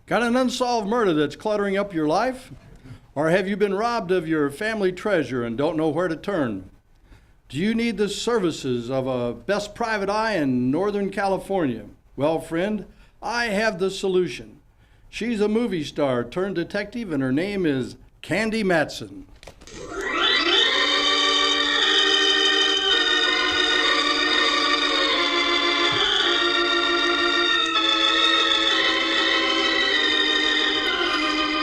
Got an unsolved murder that's cluttering up your life? Or have you been robbed of your family treasure and don't know where to turn? Do you need the services of a best private eye in Northern California? Well, friend, I have the solution. She's a movie star turned detective, and her name is Candy Matson.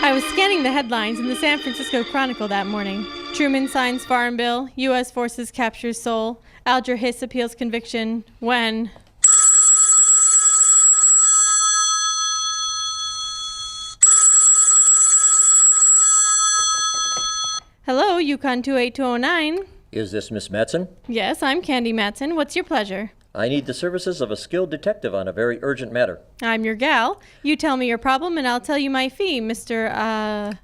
I was scanning the headlines in the San Francisco Chronicle that morning. Truman signs Farm Bill, U.S. Forces captures Seoul, Alger Hiss appeals conviction, when... Hello, Yukon 28209. Is this Miss Matson? Yes, I'm Candy Matson. What's your pleasure? I need the services of a skilled detective on a very urgent matter. I'm your gal. You tell me your problem and I'll tell you my fee, Mr.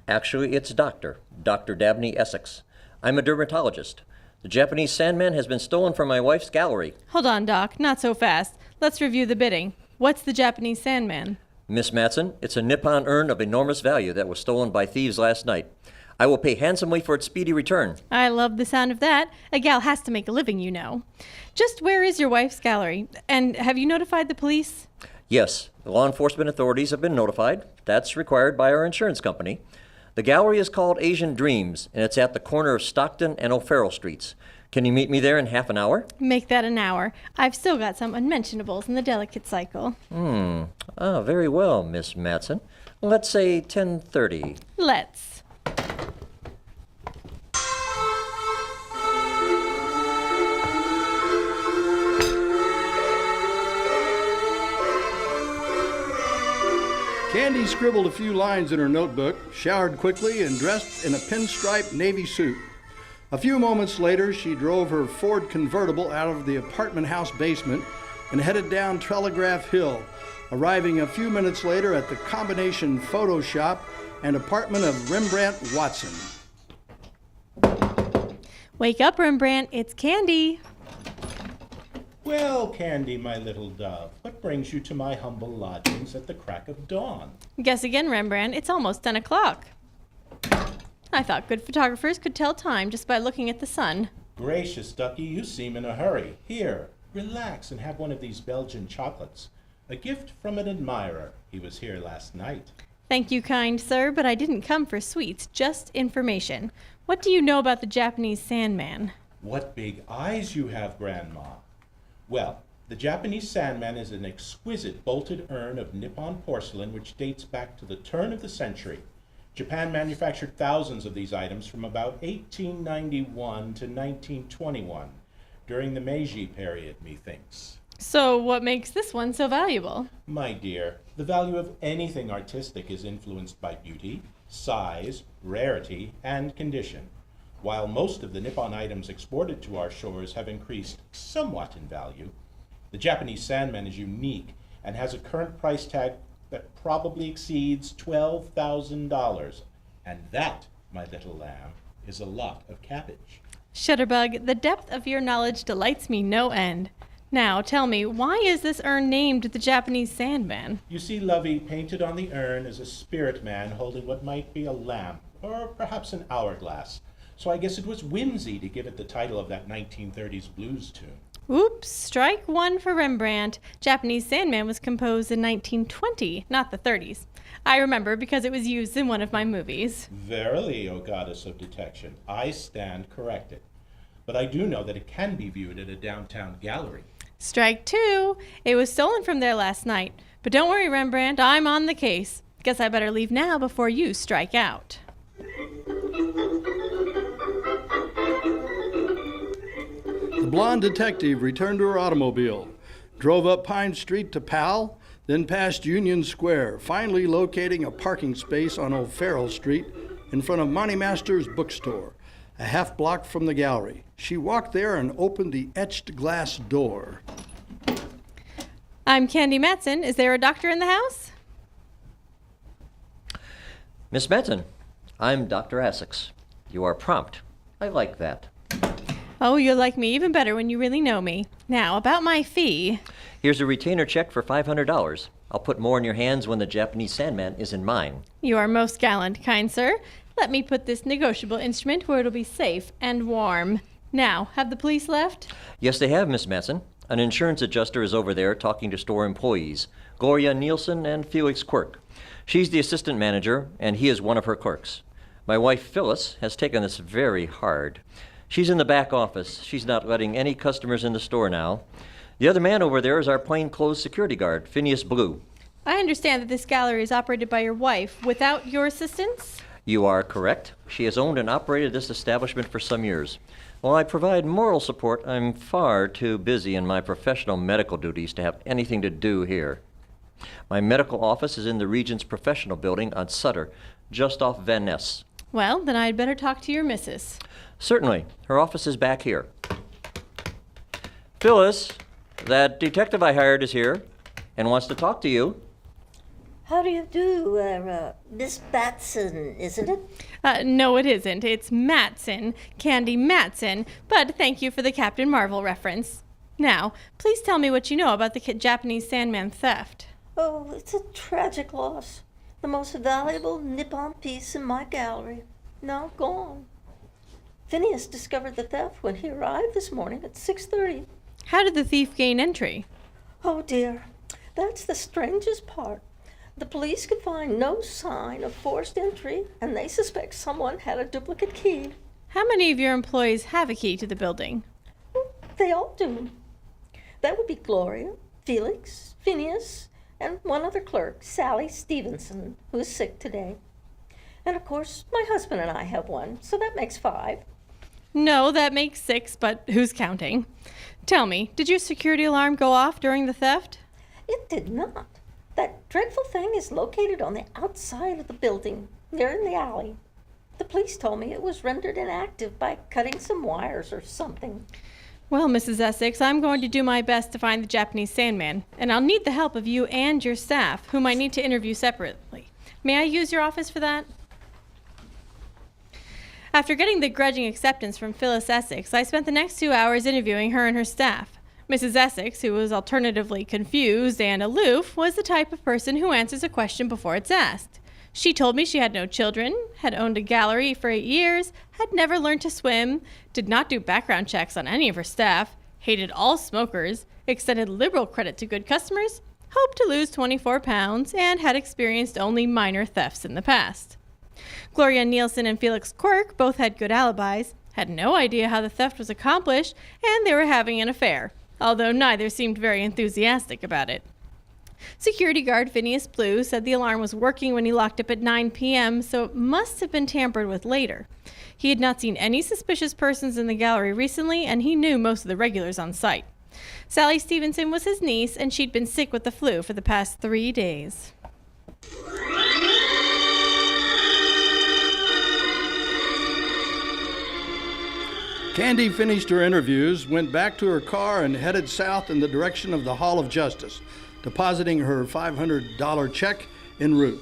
Actually, it's Dr. Dabney Essex. I'm a dermatologist. The Japanese Sandman has been stolen from my wife's gallery. Hold on, Doc. Not so fast. Let's review the bidding. What's the Japanese Sandman? Miss Matson, it's a Nippon urn of enormous value that was stolen by thieves last night. I will pay handsomely for its speedy return. I love the sound of that. A gal has to make a living, you know. Just where is your wife's gallery? And have you notified the police? Yes, the law enforcement authorities have been notified. That's required by our insurance company. The gallery is called Asian Dreams, and it's at the corner of Stockton and O'Farrell Streets. Can you meet me there in half an hour? Make that an hour. I've still got some unmentionables in the delicate cycle. Very well, Miss Matson. Let's say 10:30. Let's. Candy scribbled a few lines in her notebook, showered quickly, and dressed in a pinstripe navy suit. A few moments later, she drove her Ford convertible out of the apartment house basement and headed down Telegraph Hill, arriving a few minutes later at the combination photo shop and apartment of Rembrandt Watson. Wake up, Rembrandt. It's Candy. Well, Candy, my little dove, what brings you to my humble lodgings at the crack of dawn? Guess again, Rembrandt. It's almost 10 o'clock. I thought good photographers could tell time just by looking at the sun. Gracious, Ducky, you seem in a hurry. Here, relax and have one of these Belgian chocolates. A gift from an admirer. He was here last night. Thank you, kind sir, but I didn't come for sweets, just information. What do you know about the Japanese Sandman? What big eyes you have, Grandma. Well, the Japanese Sandman is an exquisite bolted urn of Nippon porcelain which dates back to the turn of the century. Japan manufactured thousands of these items from about 1891 to 1921, during the Meiji period, methinks. So what makes this one so valuable? My dear, the value of anything artistic is influenced by beauty, size, rarity, and condition. While most of the Nippon items exported to our shores have increased somewhat in value, the Japanese Sandman is unique and has a current price tag that probably exceeds $12,000. And that, my little lamb, is a lot of cabbage. Shutterbug, the depth of your knowledge delights me no end. Now, tell me, why is this urn named the Japanese Sandman? You see, Lovey, painted on the urn is a spirit man holding what might be a lamp, or perhaps an hourglass. So I guess it was whimsy to give it the title of that 1930s blues tune. Oops, strike one for Rembrandt. Japanese Sandman was composed in 1920, not the 30s. I remember because it was used in one of my movies. Verily, O goddess of detection, I stand corrected. But I do know that it can be viewed at a downtown gallery. Strike two. It was stolen from there last night. But don't worry, Rembrandt, I'm on the case. Guess I better leave now before you strike out. The blonde detective returned to her automobile, drove up Pine Street to Powell, then past Union Square, finally locating a parking space on O'Farrell Street in front of Monty Master's bookstore, a half block from the gallery. She walked there and opened the etched glass door. I'm Candy Matson. Is there a doctor in the house? Miss Matson, I'm Dr. Essex. You are prompt. I like that. Oh, you'll like me even better when you really know me. Now, about my fee. Here's a retainer check for $500. I'll put more in your hands when the Japanese Sandman is in mine. You are most gallant, kind sir. Let me put this negotiable instrument where it'll be safe and warm. Now, have the police left? Yes, they have, Miss Matson. An insurance adjuster is over there talking to store employees, Gloria Nielsen and Felix Quirk. She's the assistant manager, and he is one of her clerks. My wife, Phyllis, has taken this very hard. She's in the back office. She's not letting any customers in the store now. The other man over there is our plainclothes security guard, Phineas Blue. I understand that this gallery is operated by your wife without your assistance? You are correct. She has owned and operated this establishment for some years. While I provide moral support, I'm far too busy in my professional medical duties to have anything to do here. My medical office is in the Regent's Professional Building on Sutter, just off Van Ness. Well, then I'd better talk to your missus. Certainly. Her office is back here. Phyllis, that detective I hired is here and wants to talk to you. How do you do, Miss Batson, isn't it? No, it isn't. It's Matson, Candy Matson, but thank you for the Captain Marvel reference. Now, please tell me what you know about the Japanese Sandman theft. Oh, it's a tragic loss. The most valuable Nippon piece in my gallery. Now gone. Phineas discovered the theft when he arrived this morning at 6:30. How did the thief gain entry? Oh, dear. That's the strangest part. The police could find no sign of forced entry, and they suspect someone had a duplicate key. How many of your employees have a key to the building? They all do. That would be Gloria, Felix, Phineas, and one other clerk, Sally Stevenson, who is sick today. And of course, my husband and I have one, so that makes 5. No, that makes 6, but who's counting? Tell me, did your security alarm go off during the theft? It did not. That dreadful thing is located on the outside of the building, near in the alley. The police told me it was rendered inactive by cutting some wires or something. Well, Mrs. Essex, I'm going to do my best to find the Japanese Sandman, and I'll need the help of you and your staff, whom I need to interview separately. May I use your office for that? After getting the grudging acceptance from Phyllis Essex, I spent the next 2 hours interviewing her and her staff. Mrs. Essex, who was alternatively confused and aloof, was the type of person who answers a question before it's asked. She told me she had no children, had owned a gallery for 8 years, had never learned to swim, did not do background checks on any of her staff, hated all smokers, extended liberal credit to good customers, hoped to lose 24 pounds, and had experienced only minor thefts in the past. Gloria Nielsen and Felix Quirk both had good alibis, had no idea how the theft was accomplished, and they were having an affair, although neither seemed very enthusiastic about it. Security guard Phineas Blue said the alarm was working when he locked up at 9 p.m., so it must have been tampered with later. He had not seen any suspicious persons in the gallery recently, and he knew most of the regulars on site. Sally Stevenson was his niece, and she'd been sick with the flu for the past 3 days. Candy finished her interviews, went back to her car, and headed south in the direction of the Hall of Justice, depositing her $500 check en route.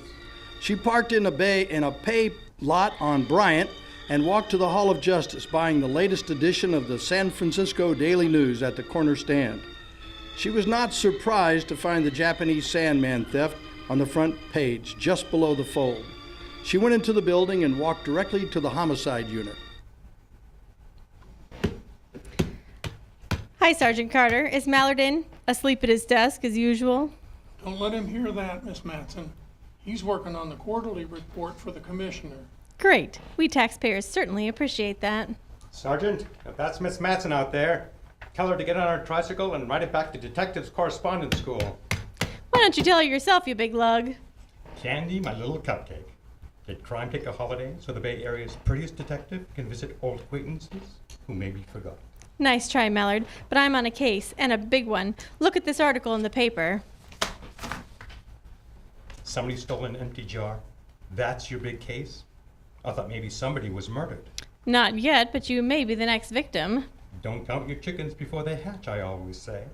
She parked in a pay lot on Bryant and walked to the Hall of Justice, buying the latest edition of the San Francisco Daily News at the corner stand. She was not surprised to find the Japanese Sandman theft on the front page, just below the fold. She went into the building and walked directly to the homicide unit. Hi, Sergeant Carter. Is Mallard in? Asleep at his desk as usual? Don't let him hear that, Miss Matson. He's working on the quarterly report for the commissioner. Great. We taxpayers certainly appreciate that. Sergeant, if that's Miss Matson out there, tell her to get on her tricycle and ride it back to Detectives Correspondence School. Why don't you tell her yourself, you big lug? Candy, my little cupcake. Did crime take a holiday so the Bay Area's prettiest detective can visit old acquaintances who may be forgotten? Nice try, Mallard, but I'm on a case, and a big one. Look at this article in the paper. Somebody stole an empty jar. That's your big case? I thought maybe somebody was murdered. Not yet, but you may be the next victim. Don't count your chickens before they hatch, I always say.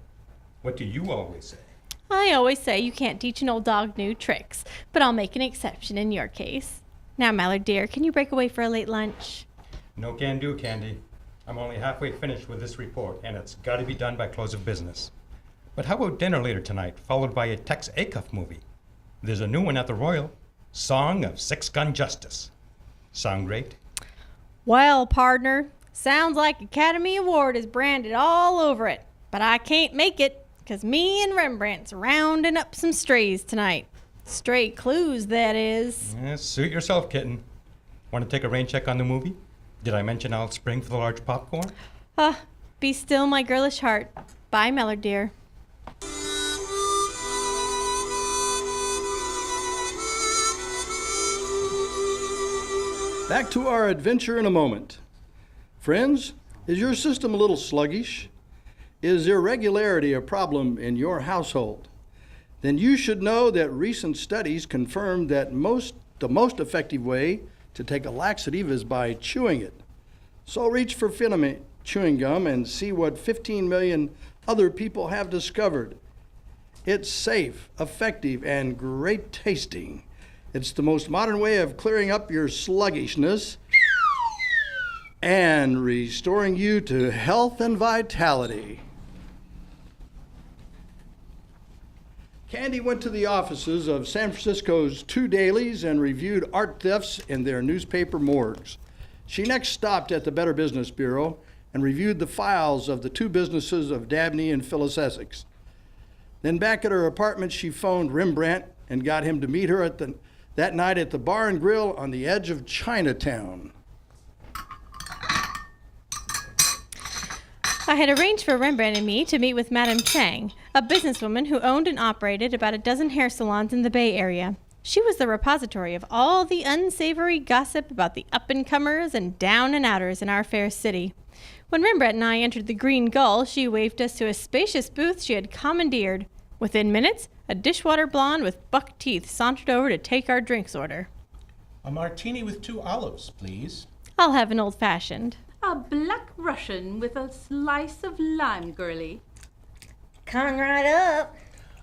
What do you always say? I always say you can't teach an old dog new tricks, but I'll make an exception in your case. Now, Mallard dear, can you break away for a late lunch? No can do, Candy. I'm only halfway finished with this report, and it's got to be done by close of business. But how about dinner later tonight, followed by a Tex Acuff movie? There's a new one at the Royal, Song of Six Gun Justice. Sound great? Well, partner, sounds like Academy Award is branded all over it. But I can't make it, 'cause me and Rembrandt's rounding up some strays tonight. Stray clues, that is. Suit yourself, kitten. Want to take a rain check on the movie? Did I mention I'll spring for the large popcorn? Be still, my girlish heart. Bye, Mellor dear. Back to our adventure in a moment. Friends, is your system a little sluggish? Is irregularity a problem in your household? Then you should know that recent studies confirm that the most effective way to take a laxative is by chewing it. So reach for Finament chewing gum and see what 15 million other people have discovered. It's safe, effective, and great tasting. It's the most modern way of clearing up your sluggishness and restoring you to health and vitality. Candy went to the offices of San Francisco's two dailies and reviewed art thefts in their newspaper morgues. She next stopped at the Better Business Bureau and reviewed the files of the two businesses of Dabney and Phyllis Essex. Then back at her apartment, she phoned Rembrandt and got him to meet her that night at the Bar and Grill on the edge of Chinatown. I had arranged for Rembrandt and me to meet with Madame Chang, a businesswoman who owned and operated about a dozen hair salons in the Bay Area. She was the repository of all the unsavory gossip about the up-and-comers and down-and-outers in our fair city. When Rembrandt and I entered the Green Gull, she waved us to a spacious booth she had commandeered. Within minutes, a dishwater blonde with buck teeth sauntered over to take our drinks order. A martini with 2 olives, please. I'll have an old-fashioned. A black Russian with a slice of lime, girlie. Come right up.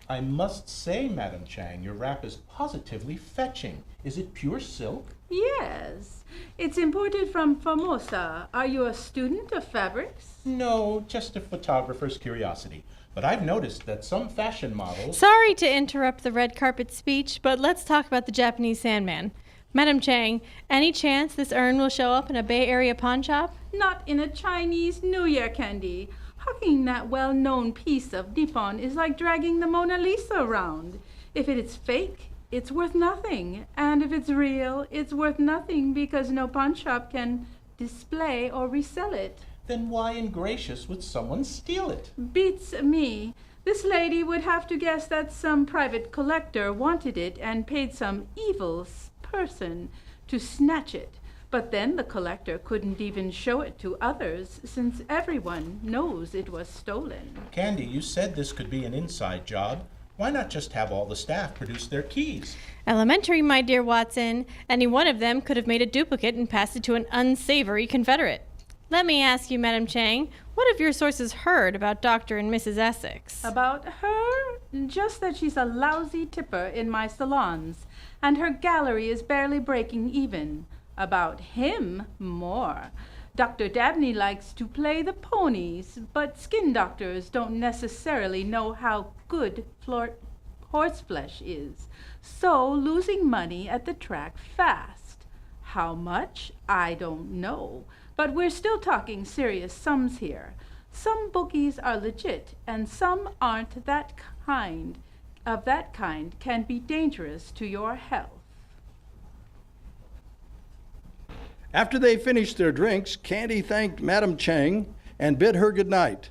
I must say, Madam Chang, your wrap is positively fetching. Is it pure silk? Yes, it's imported from Formosa. Are you a student of fabrics? No, just a photographer's curiosity. But I've noticed that some fashion models... Sorry to interrupt the red carpet speech, but let's talk about the Japanese Sandman. Madam Chang, any chance this urn will show up in a Bay Area pawn shop? Not in a Chinese New Year candy. Hugging that well-known piece of Nippon is like dragging the Mona Lisa around. If it is fake, it's worth nothing. And if it's real, it's worth nothing because no pawn shop can display or resell it. Then why in gracious would someone steal it? Beats me. This lady would have to guess that some private collector wanted it and paid some evil person to snatch it. But then the collector couldn't even show it to others since everyone knows it was stolen. Candy, you said this could be an inside job. Why not just have all the staff produce their keys? Elementary, my dear Watson. Any one of them could have made a duplicate and passed it to an unsavory Confederate. Let me ask you, Madam Chang, what have your sources heard about Dr. and Mrs. Essex? About her? Just that she's a lousy tipper in my salons, and her gallery is barely breaking even. About him, more. Dr. Dabney likes to play the ponies, but skin doctors don't necessarily know how good horseflesh is. So losing money at the track fast. How much? I don't know. But we're still talking serious sums here. Some bookies are legit, and some aren't that kind. Of that kind can be dangerous to your health. After they finished their drinks, Candy thanked Madam Chang and bid her good night.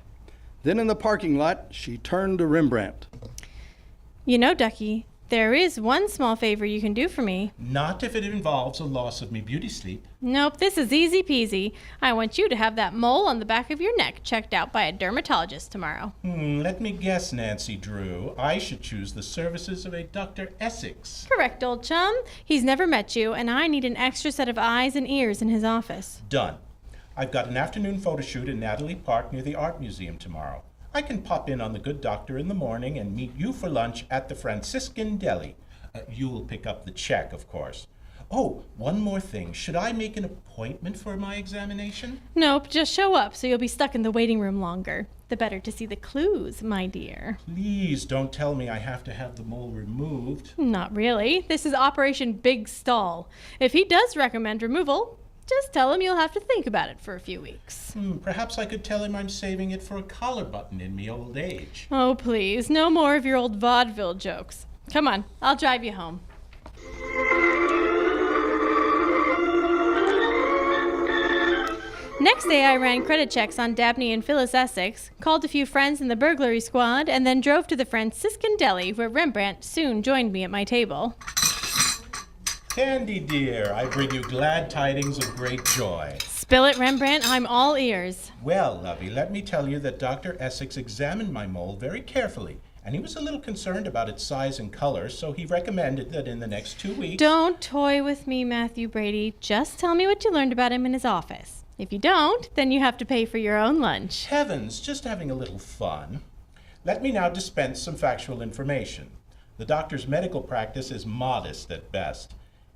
Then in the parking lot, she turned to Rembrandt. You know, Ducky, there is one small favor you can do for me. Not if it involves a loss of me beauty sleep. Nope, this is easy peasy. I want you to have that mole on the back of your neck checked out by a dermatologist tomorrow. Let me guess, Nancy Drew. I should choose the services of a Dr. Essex. Correct, old chum. He's never met you, and I need an extra set of eyes and ears in his office. Done. I've got an afternoon photo shoot in Natalie Park near the Art Museum tomorrow. I can pop in on the good doctor in the morning and meet you for lunch at the Franciscan Deli. You'll pick up the check, of course. Oh, one more thing. Should I make an appointment for my examination? Nope, just show up so you'll be stuck in the waiting room longer. the better to see the clues, my dear. Please don't tell me I have to have the mole removed. Not really. This is Operation Big Stall. If he does recommend removal, just tell him you'll have to think about it for a few weeks. Perhaps I could tell him I'm saving it for a collar button in me old age. Oh, please, no more of your old vaudeville jokes. Come on, I'll drive you home. Next day, I ran credit checks on Dabney and Phyllis Essex, called a few friends in the burglary squad, and then drove to the Franciscan Deli, where Rembrandt soon joined me at my table. Candy dear, I bring you glad tidings of great joy. Spill it, Rembrandt. I'm all ears. Well, lovey, let me tell you that Dr. Essex examined my mole very carefully, and he was a little concerned about its size and color, so he recommended that in the next 2 weeks... Don't toy with me, Matthew Brady. Just tell me what you learned about him in his office. If you don't, then you have to pay for your own lunch. Heavens, just having a little fun. Let me now dispense some factual information. The doctor's medical practice is modest at best.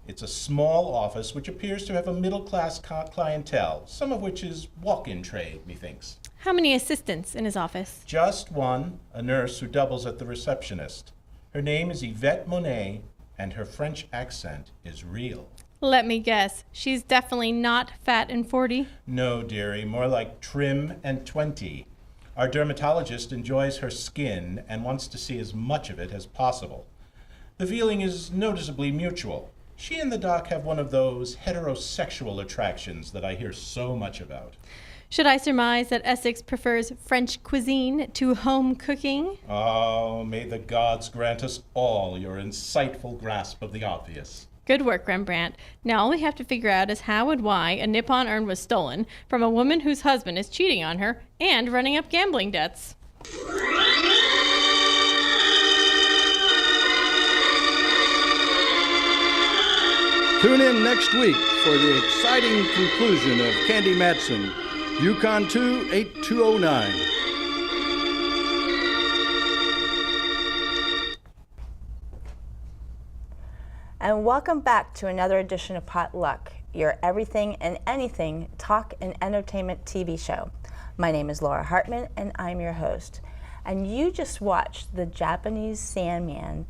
It's a small office which appears to have a middle-class clientele, some of which is walk-in trade, methinks. How many assistants in his office? Just one, a nurse who doubles as the receptionist. Her name is Yvette Monet, and her French accent is real. Let me guess. She's definitely not fat and 40. No, dearie, more like trim and 20. Our dermatologist enjoys her skin and wants to see as much of it as possible. The feeling is noticeably mutual. She and the doc have one of those heterosexual attractions that I hear so much about. Should I surmise that Essex prefers French cuisine to home cooking? Oh, may the gods grant us all your insightful grasp of the obvious. Good work, Rembrandt. Now all we have to figure out is how and why a Nippon urn was stolen from a woman whose husband is cheating on her and running up gambling debts. Tune in next week for the exciting conclusion of Candy Matson, Yukon 2 8209. And welcome back to another edition of Potluck, your everything and anything talk and entertainment TV show. My name is Laura Hartman, and I'm your host. And you just watched The Japanese Sandman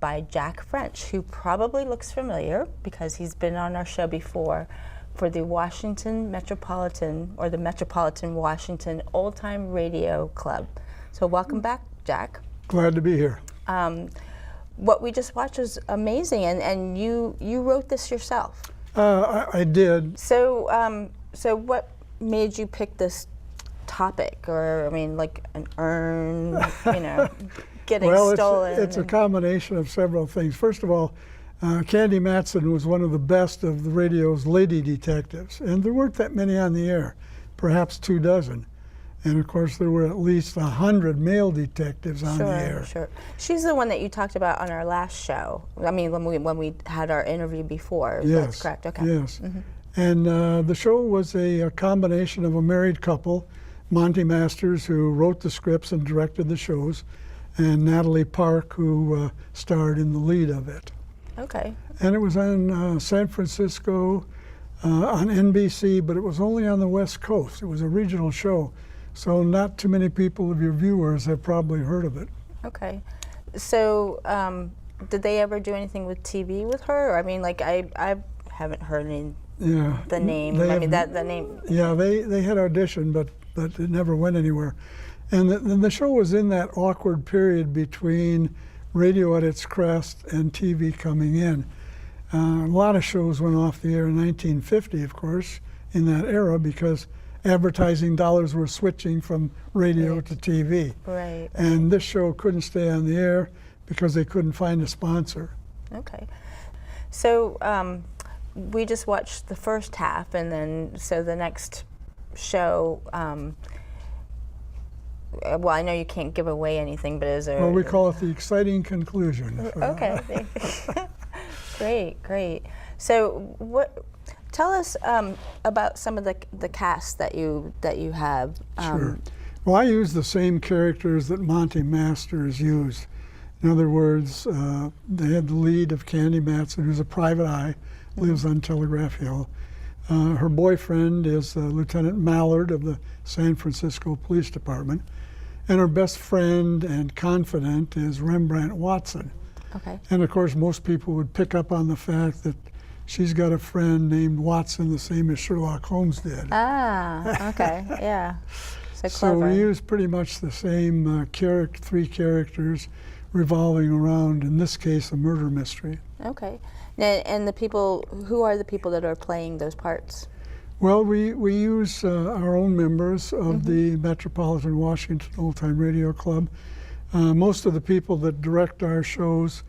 by Jack French, who probably looks familiar because he's been on our show before for the Washington Metropolitan, or the Metropolitan Washington Old Time Radio Club. So welcome back, Jack. Glad to be here. What we just watched was amazing, and you wrote this yourself. I did. So so what made you pick this topic, or I mean, like an urn, getting stolen? It's a combination of several things. First of all, Candy Matson was one of the best of the radio's lady detectives, and there weren't that many on the air, perhaps 24. And of course, there were at least 100 male detectives on the air. Sure. She's the one that you talked about on our last show. I mean, when we had our interview before. Yes. That's correct. Okay. Yes. Mm-hmm. And the show was a combination of a married couple, Monty Masters, who wrote the scripts and directed the shows, and Natalie Park, who starred in the lead of it. Okay. And it was on San Francisco, on NBC, but it was only on the West Coast. It was a regional show. So not too many people of your viewers have probably heard of it. Okay. So did they ever do anything with TV with her? I mean, like I haven't heard the name. The name. Yeah, they had auditioned, but it never went anywhere. And the show was in that awkward period between radio at its crest and TV coming in. A lot of shows went off the air in 1950, of course, in that era, because advertising dollars were switching from radio to TV. Right. And this show couldn't stay on the air because they couldn't find a sponsor. Okay. So we just watched the first half, and then so the next show, well, I know you can't give away anything, but is there... Well, we call it the exciting conclusion. Okay. Great. So tell us about some of the cast that you have. Sure. Well, I use the same characters that Monty Masters used. In other words, they had the lead of Candy Matson, who's a private eye, lives on Telegraph Hill. Her boyfriend is Lieutenant Mallard of the San Francisco Police Department. And her best friend and confidant is Rembrandt Watson. Okay. And of course, most people would pick up on the fact that she's got a friend named Watson, the same as Sherlock Holmes did. Ah, okay, yeah. So So clever. we use pretty much the same three characters revolving around, in this case, a murder mystery. Okay. And the people, who are the people that are playing those parts? Well, we use our own members of the Metropolitan Washington Old Time Radio Club. Most of the people that direct our shows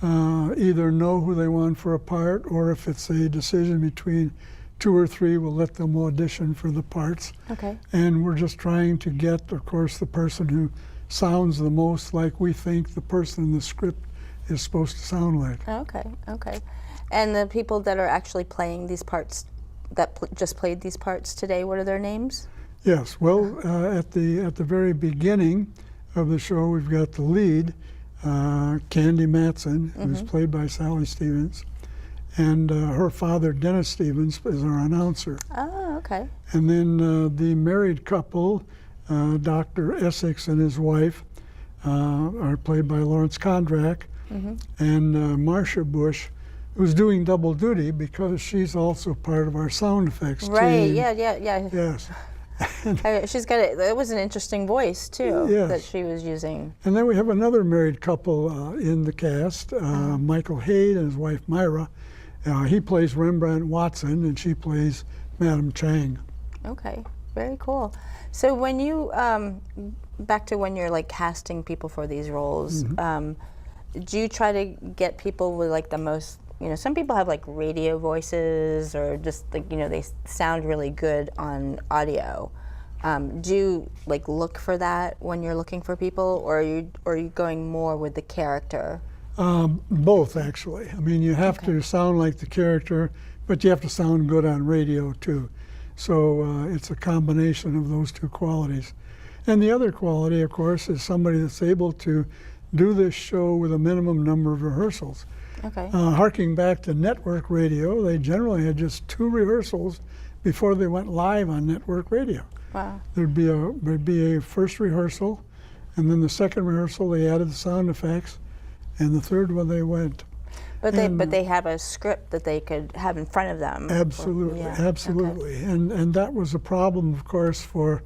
either know who they want for a part, or if it's a decision between 2 or 3, we'll let them audition for the parts. Okay. And we're just trying to get, of course, the person who sounds the most like we think the person in the script is supposed to sound like. Okay, okay. And the people that are actually playing these parts, that just played these parts today, what are their names? Yes, well, at the very beginning of the show, we've got the lead, Candy Matson, who's played by Sally Stevens, and her father, Dennis Stevens, is our announcer. Oh, okay. And then the married couple, Dr. Essex and his wife, are played by Lawrence Kondrak, and Marcia Bush, who's doing double duty because she's also part of our sound effects Right, team. yeah. Yes. She's got it was an interesting voice too Yes. that she was using. And then we have another married couple in the cast, Michael Hayden and his wife Myra. He plays Rembrandt Watson, and she plays Madame Chang. Okay, very cool. So when you, back to when you're like casting people for these roles, do you try to get people with like the most, some people have like radio voices or just like, they sound really good on audio. Do you like look for that when you're looking for people, or are you going more with the character? Both, actually. I mean, you have to sound like the character, but you have to sound good on radio too. So it's a combination of those two qualities. And the other quality, of course, is somebody that's able to do this show with a minimum number of rehearsals. Okay. Harking back to network radio, they generally had just 2 rehearsals before they went live on network radio. Wow. There'd be a first rehearsal, and then the second rehearsal they added the sound effects, and the third one they went. But they have a script that they could have in front of them. Absolutely, Yeah. absolutely. And that was a problem, of course, for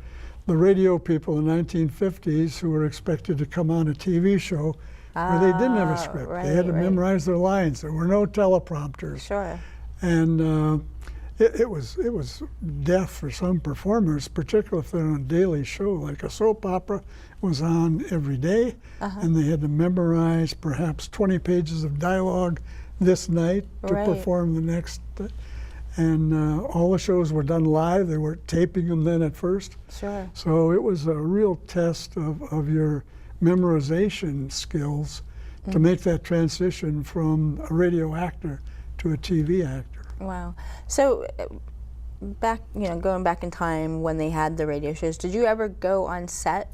the radio people in the 1950s who were expected to come on a TV show where they didn't have a script. They had to memorize their lines. There were no teleprompters. Sure. And it was death for some performers, particularly if they're on a daily show. Like a soap opera was on every day, and they had to memorize perhaps 20 pages of dialogue this night to perform the next. And all the shows were done live. They weren't taping them then at first. Sure. So it was a real test of your memorization skills to make that transition from a radio actor to a TV actor. Wow. So back, going back in time when they had the radio shows, did you ever go on set?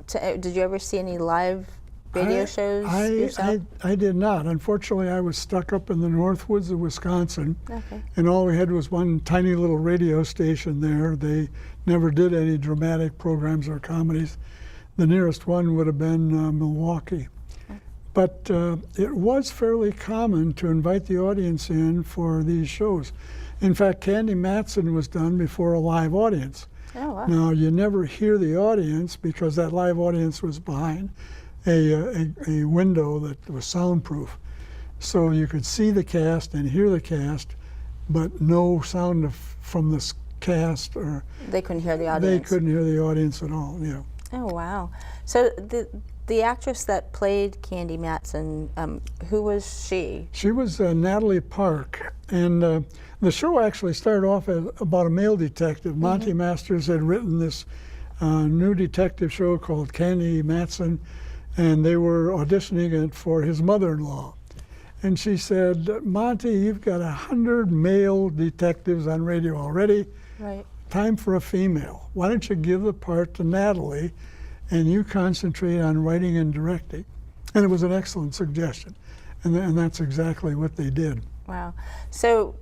Did you ever see any live radio shows yourself? I did not. Unfortunately, I was stuck up in the North Woods of Wisconsin, Okay. and all we had was one tiny little radio station there. They never did any dramatic programs or comedies. The nearest one would have been Milwaukee. But it was fairly common to invite the audience in for these shows. In fact, Candy Matson was done before a live audience. Oh, wow. Now, you never hear the audience because that live audience was behind a window that was soundproof. So you could see the cast and hear the cast, but no sound from the cast, or They couldn't hear the they audience. couldn't hear the audience at all. Yeah. Oh, wow. So the actress that played Candy Matson, who was she? She was Natalie Park, and the show actually started off as about a male detective. Monty Masters had written this new detective show called Candy Matson, and they were auditioning it for his mother-in-law. And she said, Monty, you've got 100 male detectives on radio already. Right. Time for a female. Why don't you give the part to Natalie, and you concentrate on writing and directing? And it was an excellent suggestion. And that's exactly what they did. Wow. So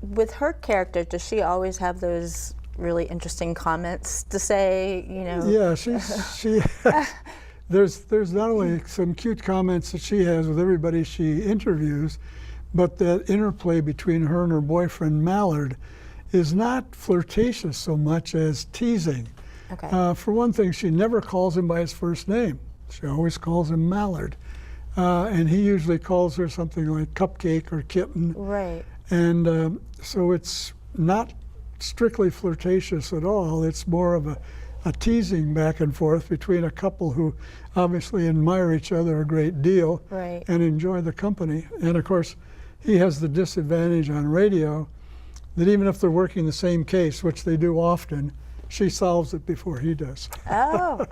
with her character, does she always have those really interesting comments to say, you know. Yeah, she there's not only some cute comments that she has with everybody she interviews, but that interplay between her and her boyfriend Mallard is not flirtatious so much as teasing. Okay. For one thing, she never calls him by his first name. She always calls him Mallard. And he usually calls her something like Cupcake or Kitten. Right. And so it's not strictly flirtatious at all. It's more of a teasing back and forth between a couple who obviously admire each other a great deal Right. and enjoy the company. And of course, he has the disadvantage on radio that even if they're working the same case, which they do often, she solves it before he does. Oh,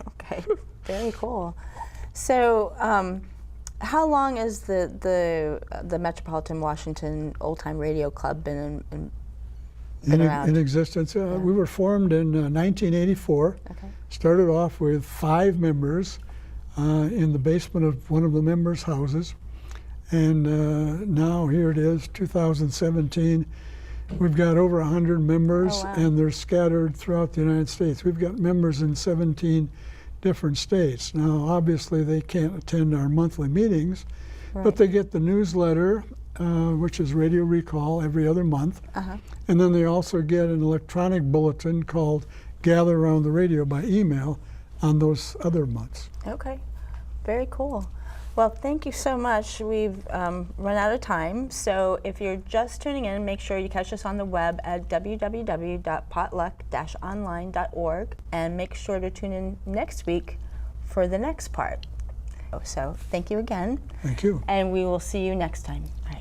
okay. Very cool. So, how long has the Metropolitan Washington Old Time Radio Club been around? In existence. We were formed in 1984. Okay. Started off with 5 members in the basement of one of the members' houses. And now here it is, 2017. We've got over 100 members, Oh, wow. and they're scattered throughout the United States. We've got members in 17 different states. Now, obviously, they can't attend our monthly meetings, Right. but they get the newsletter, which is Radio Recall, every other month. Uh-huh. And then they also get an electronic bulletin called Gather Around the Radio by email on those other months. Okay. Very cool. Well, thank you so much. We've run out of time, so if you're just tuning in, make sure you catch us on the web at www.potluck-online.org, and make sure to tune in next week for the next part. So thank you again, Thank you. and we will see you next time. All right.